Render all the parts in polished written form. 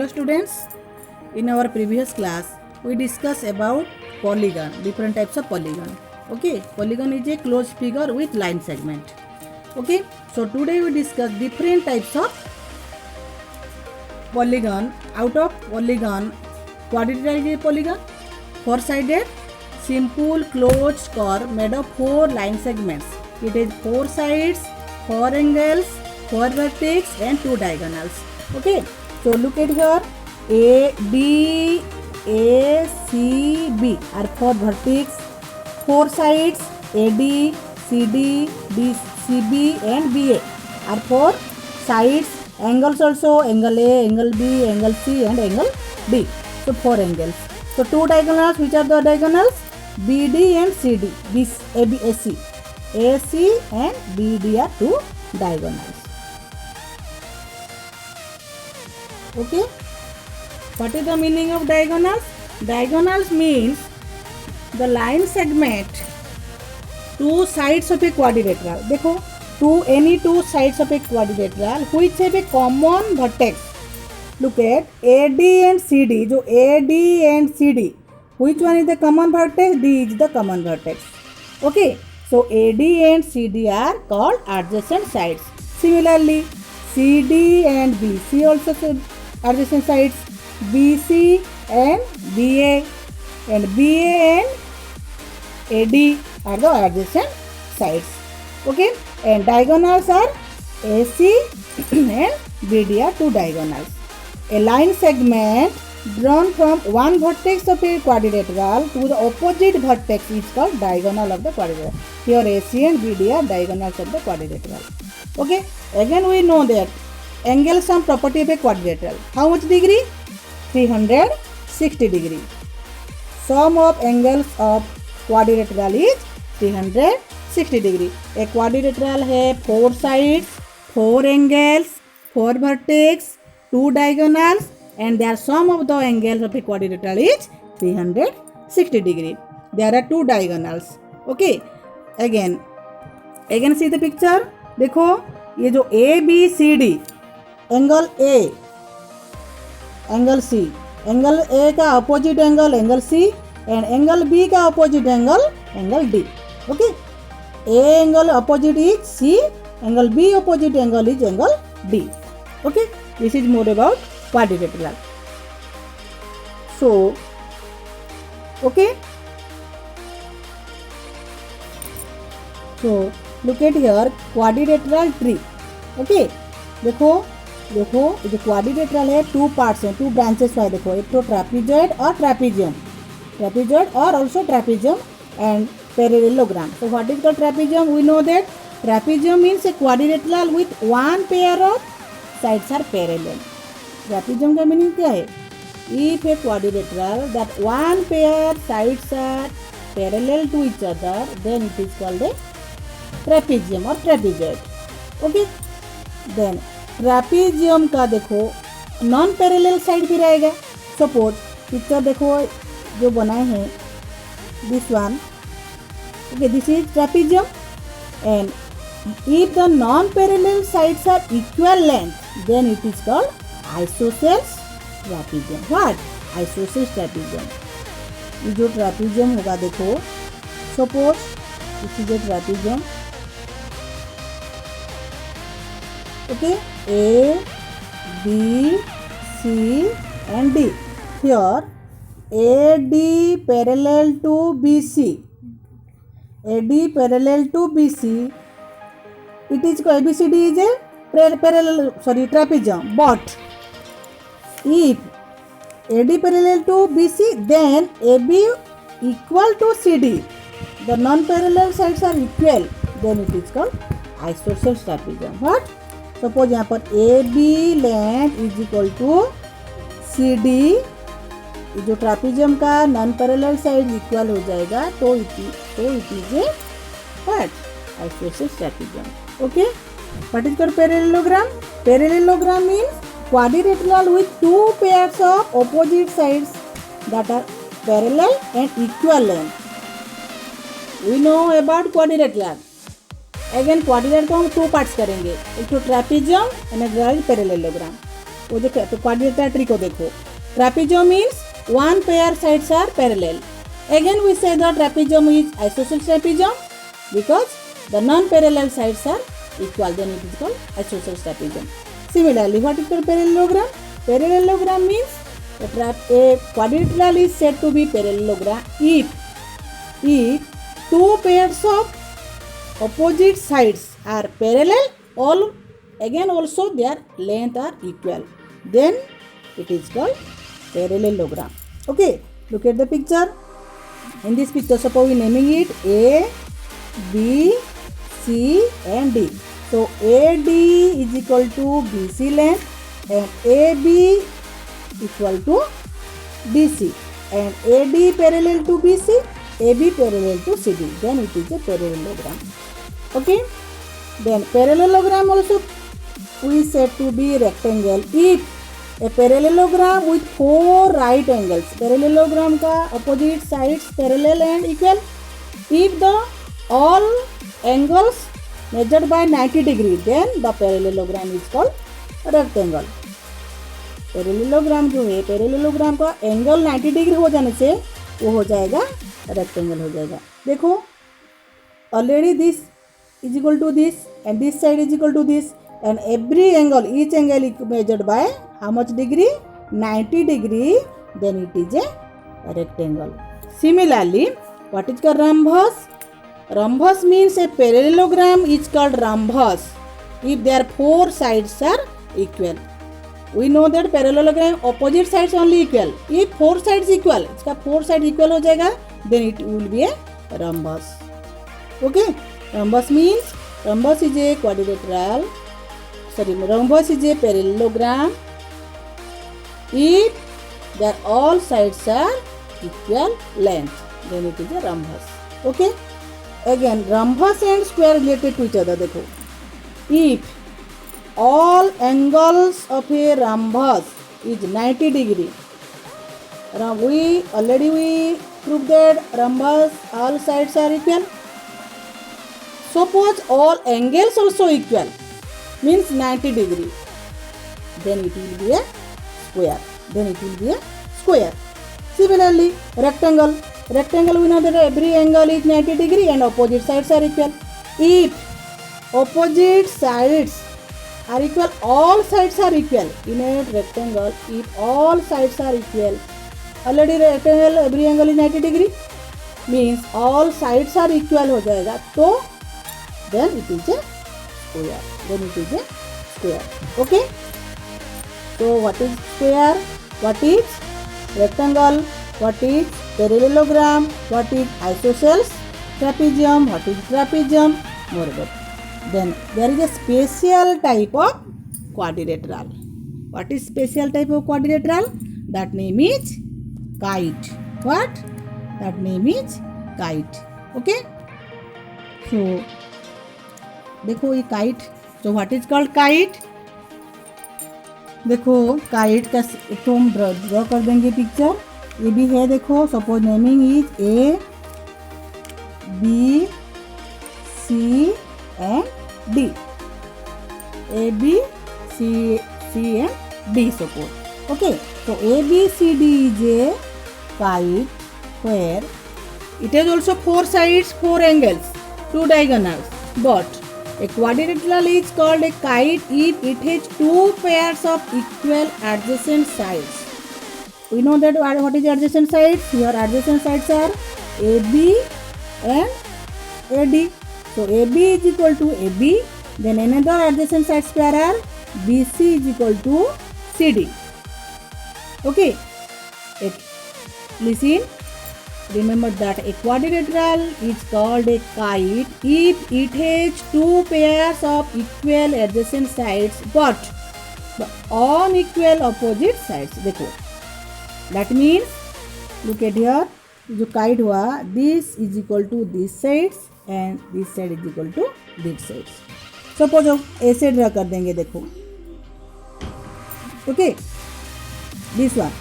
Hello students, in our previous class we discussed about polygon, different types of polygon. Okay, polygon is a closed figure with line segment. Okay, so today we discuss different types of polygon. Out of polygon, quadrilateral is a polygon, four-sided, simple closed curve made of four line segments. It has four sides, four angles, four vertices and two diagonals. Okay, so look at here. A, B, A, C, B are four vertices, four sides, AD, CD, BCB and BA are four sides, angles also, angle A, angle B, angle C and angle D. So four angles. So two diagonals, which are the diagonals? BD and CD, AC. AC and BD are two diagonals. Okay, what is the meaning of diagonals? Diagonals means the line segment two sides of a quadrilateral. देखो, any two sides of a quadrilateral which have a common vertex. Look at AD and CD. जो AD and CD, which one is the common vertex? D is the common vertex. Okay, so AD and CD are called adjacent sides. Similarly, CD and BC also adjacent sides, BC and BA and BA and AD are the adjacent sides. Okay, and diagonals are AC and BD are two diagonals. A line segment drawn from one vertex of a quadrilateral to the opposite vertex is called diagonal of the quadrilateral. Here AC and BD are diagonals of the quadrilateral. Okay, again we know that angle sum property of a quadrilateral. How much degree? 360 degree. Sum of angles of quadrilateral is 360 degree. A quadrilateral has four sides, four angles, four vertex, two diagonals, and their sum of the angles of a quadrilateral is 360 degree. There are two diagonals. Okay, again see the picture. देखो, ये जो ABCD, angle A, angle C, angle A का opposite angle angle C and angle B का opposite angle D. Okay, A angle opposite is C, angle B opposite angle is angle D. Okay, this is more about quadrilateral. So, okay, so look at here quadrilateral tree. Okay, देखो ये जो quadrilateral है two parts हैं, two branches है. देखो, एक तो trapezoid और ट्रेपेजियम और also trapezium and parallelogram. So what is called trapezium? We know that trapezium means a quadrilateral with one pair of sides are parallel. Trapezium का meaning क्या है? If a quadrilateral that one pair sides are parallel to each other, then it is called a trapezium or trapezoid. Okay, then trapezium का देखो non parallel side भी रहेगा. Suppose picture देखो जो बनाए हैं, this one. Okay, this is trapezium and if the non parallel sides are equal length then it is called isosceles trapezium. What? Isosceles trapezium. ये जो ट्रेपेजियम होगा, देखो suppose this is a trapezium. Okay, A, B, C and D. Here AD parallel to BC. AD parallel to BC. It is called ABCD is a trapezium. But if AD parallel to BC, then AB equal to CD. The non-parallel sides are equal. Then it is called isosceles trapezium. What? Suppose यहाँ पर A B length is equal to C D. जो trapezium का non parallel side equal हो जाएगा तो it is a what? Isosceles trapezium. Okay, what is called parallelogram? Parallelogram means quadrilateral with two pairs of opposite sides that are parallel and equal length. We know about quadrilateral. Again quadrilateral को हम two parts करेंगे, एक तो trapezium and other parallelogram. वो जो quadrilateral tree को देखो. Trapezium means one pair sides are parallel. Again we say the trapezium is isosceles trapezium because the non-parallel sides are equal. Then it is called isosceles trapezium. Similarly, what is called parallelogram? Parallelogram means a quadrilateral is said to be parallelogram if two pairs of opposite sides are parallel, all again also their length are equal, then it is called parallelogram. Okay, look at the picture. In this picture, suppose we naming it A, B, C and D. So AD is equal to BC length and AB equal to DC, and AD parallel to BC, AB parallel to CD. Then it is a parallelogram. Okay. Then parallelogram also we said to be rectangle if a parallelogram with four right angles. Parallelogram का opposite sides parallel and equal. If the all angles measured by 90 degree, then the parallelogram is called rectangle. Parallelogram जो है, parallelogram का angle 90 degree हो जाने से वो हो जाएगा रेक्टेंगल हो जाएगा. देखो already this is equal to this and this side is equal to this and every angle each angle is measured by how much degree 90 degree, then it is a rectangle. Similarly what is called rhombus? Rhombus means a parallelogram is called rhombus if their four sides are equal. We know that parallelogram opposite sides only equal. If four sides equal, इसका four side equal हो जाएगा, then it will be a rhombus. Okay, rhombus means rhombus is a quadrilateral. Sorry, rhombus is a parallelogram if their all sides are equal length, then it is a rhombus. Okay. Again, rhombus and square related to each other. देखो, if all angles of a rhombus is 90 degree, we already proved that rhombus all sides are equal. Suppose all angles also equal, means 90 degree, then it will be a square. Then it will be a square. Similarly, rectangle. Rectangle, we know that every angle is 90 degree and opposite sides are equal. If opposite sides are equal, all sides are equal. In a rectangle, if all sides are equal, already rectangle every angle is 90 degree, means all sides are equal हो जाएगा, तो then it is a square. Then it is a square. Okay. So what is square? What is rectangle? What is parallelogram? What is isosceles trapezium? What is trapezium? Moreover, then there is a special type of quadrilateral. What is special type of quadrilateral? That name is kite. What? That name is kite. Okay. So देखो ये kite. So what is called kite? देखो kite का एक तो हम draw कर देंगे picture. ये भी है, देखो suppose naming is A B C and D. A B C and D suppose. Okay, so A B C D is a kite where it has also four sides, four angles, two diagonals. But a quadrilateral is called a kite if it has two pairs of equal adjacent sides. We know that what is adjacent sides? Here adjacent sides are AB and AD. So AB is equal to AB. Then another adjacent sides pair are BC is equal to CD. Okay. Listen. Remember that a quadrilateral is called a kite if it has two pairs of equal adjacent sides but the unequal opposite sides. देखो. That means, look at here, जो kite हुआ, this is equal to this sides and this side is equal to this sides. Suppose हम ऐसे draw कर देंगे, देखो. Okay, this one.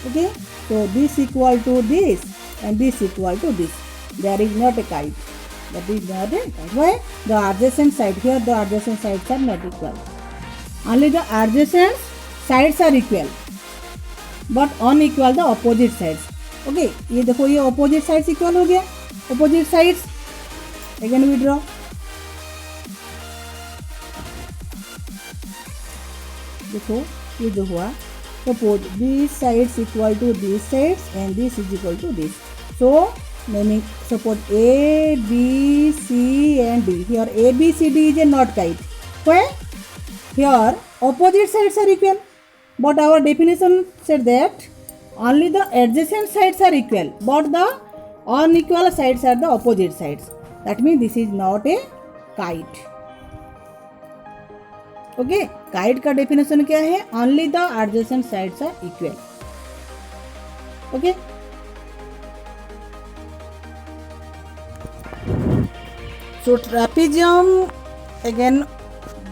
Okay, so this equal to this and this equal to this. There is not a kite. That is not a kite. Why? The adjacent side here, the adjacent sides are not equal. Only the adjacent sides are equal, but unequal the opposite sides. Okay, ये देखो ये opposite sides equal हो गया. Opposite sides again we draw. देखो ये जो हुआ, suppose these sides equal to these sides and this is equal to this. So naming, suppose A, B, C and D. Here A, B, C, D is a not kite. Why? Here opposite sides are equal, but our definition said that only the adjacent sides are equal, but the unequal sides are the opposite sides. That means this is not a kite. Okay, kite का definition क्या है? Only the adjacent sides are equal. Okay, so trapezium again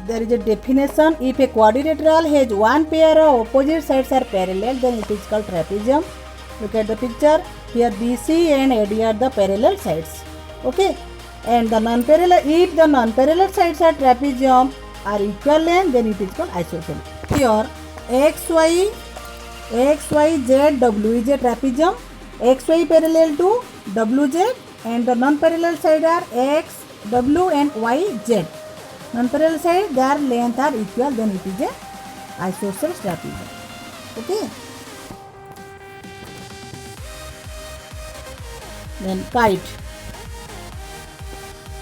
there is a definition. If a quadrilateral has one pair of opposite sides are parallel, then it is called trapezium. Look at the picture. Here BC and AD are the parallel sides. Okay, and the non-parallel, if the non-parallel sides are trapezium are equal length, then it is called isosceles. Here XY Z W is a trapezium. XY parallel to WZ and the non-parallel side are X W and Y Z. Non-parallel side their length are equal, then it is a isosceles trapezium. Okay. Then kite.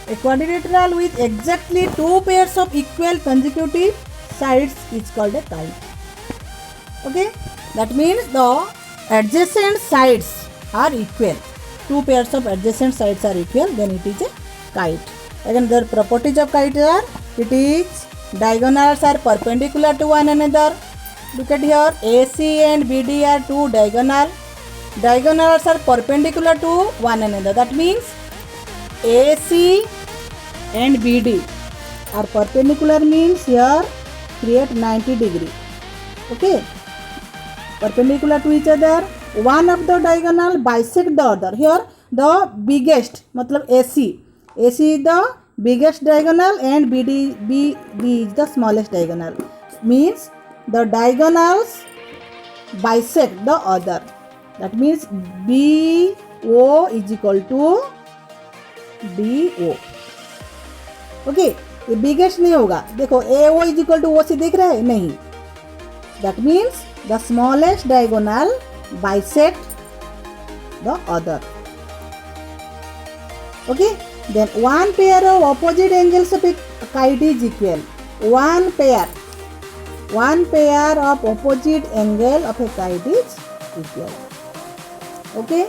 A quadrilateral with exactly two pairs of equal consecutive sides is called a kite. Okay, that means the adjacent sides are equal. Two pairs of adjacent sides are equal, then it is a kite. Again, the properties of kite are, it is diagonals are perpendicular to one another. Look at here, AC and BD are two diagonal. Diagonals are perpendicular to one another. That means AC and BD are perpendicular, means here create 90 degree. Okay, perpendicular to each other. One of the diagonal bisect the other. Here the biggest, matlab AC is the biggest diagonal and B is the smallest diagonal. Means the diagonals bisect the other. That means BO is equal to DO. Okay, ये biggest नहीं होगा. देखो AO is equal to OC दिख रहा है? नहीं. That means the smallest diagonal bisect the other. Okay, then one pair of opposite angles of a kite is equal. One pair of opposite angle of a kite is equal. Okay.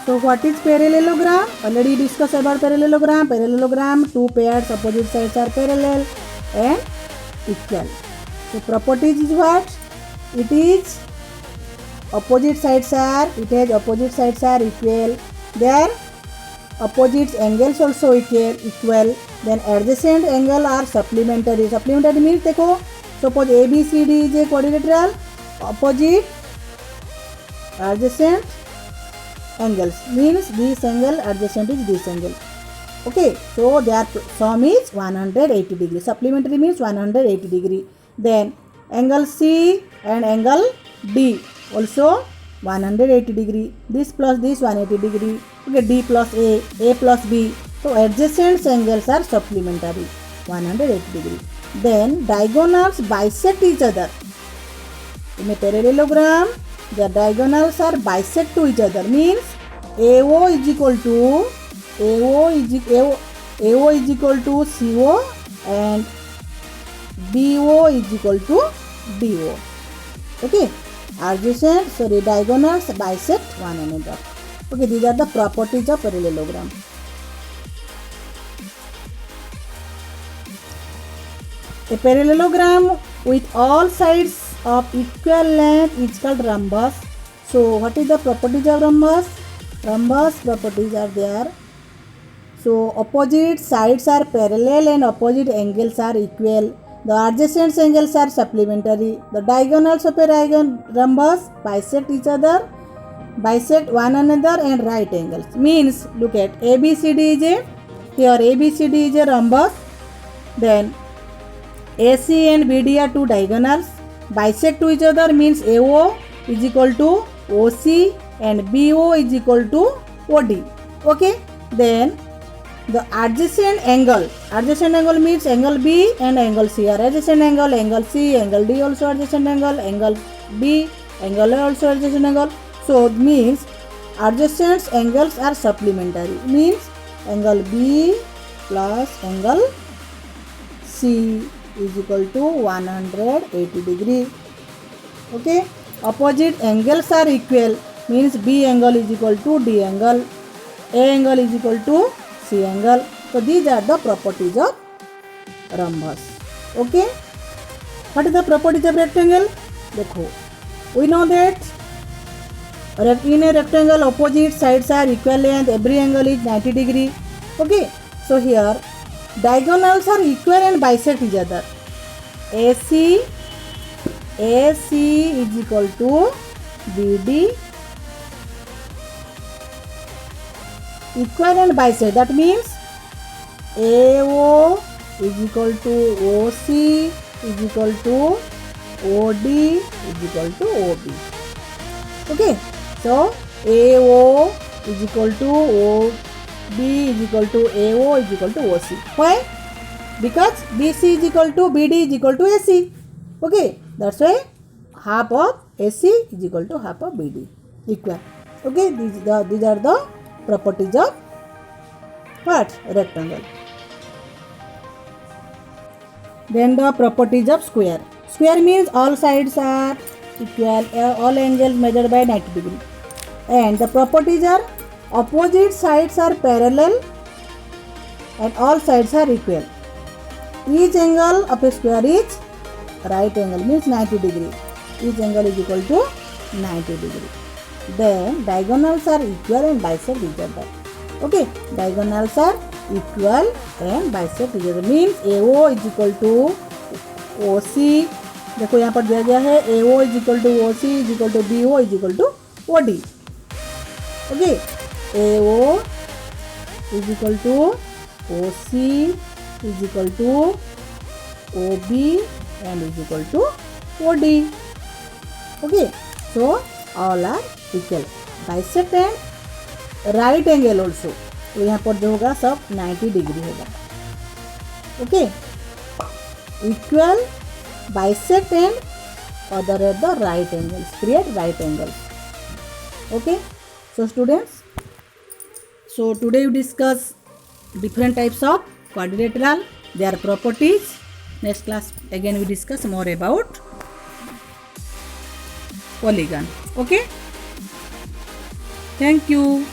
So what is parallelogram? Already discussed about parallelogram. Parallelogram, two pairs opposite sides are parallel and equal. So properties is what? It is opposite sides are equal. Their opposite angles also equal. Then adjacent angle are supplementary. Supplementary means देखो, suppose ABCD is a quadrilateral, opposite adjacent angles means this angle adjacent is this angle. Okay, so their sum is 180 degree. Supplementary means 180 degree. Then angle C and angle D also 180 degree. This plus this 180 degree. Okay, D plus A plus B. So adjacent angles are supplementary 180 degree. Then diagonals bisect each other. In a parallelogram, the diagonals are bisect to each other, means AO is equal to CO and BO is equal to DO. Okay, diagonals bisect one another. Okay, these are the properties of parallelogram. A parallelogram with all sides of equal length is called rhombus. So what is the properties of rhombus? Rhombus properties are there. So opposite sides are parallel and opposite angles are equal. The adjacent angles are supplementary. The diagonals of a rhombus bisect each other, bisect one another, and right angles. Means look at ABCD is a rhombus. Then AC and BD are two diagonals. Bisect to each other means AO is equal to OC and BO is equal to OD. Okay. Then the adjacent angle means angle B and angle C are adjacent angle C, angle D also adjacent angle B, angle A also adjacent angle. So it means adjacent angles are supplementary, means angle B plus angle C is equal to 180 degree. Okay. Opposite angles are equal, means B angle is equal to D angle, A angle is equal to C angle. So these are the properties of rhombus. Okay. What is the properties of rectangle? देखो, we know that in a rectangle opposite sides are equal length, every angle is 90 degree. Okay. So here diagonals are equal and bisect each other. AC is equal to BD equal and bisect, that means AO is equal to OC is equal to OD is equal to OB. Okay, so AO is equal to OB is equal to AO is equal to OC. Why? Because BC is equal to BD is equal to AC. Okay, that's why half of AC is equal to half of BD equal. Okay, these are the properties of what? Rectangle. Then the properties of square. Square means all sides are equal, all angles measured by 90 degree. And the properties are opposite sides are parallel and all sides are equal. Each angle of a square is right angle, means 90 degree. Each angle is equal to 90 degree. Then diagonals are equal and bisect each other. Okay, diagonals are equal and bisect each other, means AO is equal to OC. देखो यहाँ पर दिया गया है AO is equal to OC is equal to BO is equal to OD. Okay, AO is equal to OC is equal to OB and is equal to OD. Okay, so all are equal. Bisect and right angle also, तो यहाँ पर जो होगा सब 90 degree होगा. Okay, equal, bisect and other at the right angles, create right angles. Okay, so students, so today we discuss different types of quadrilateral, their properties. Next class again we discuss more about polygon. Okay, thank you.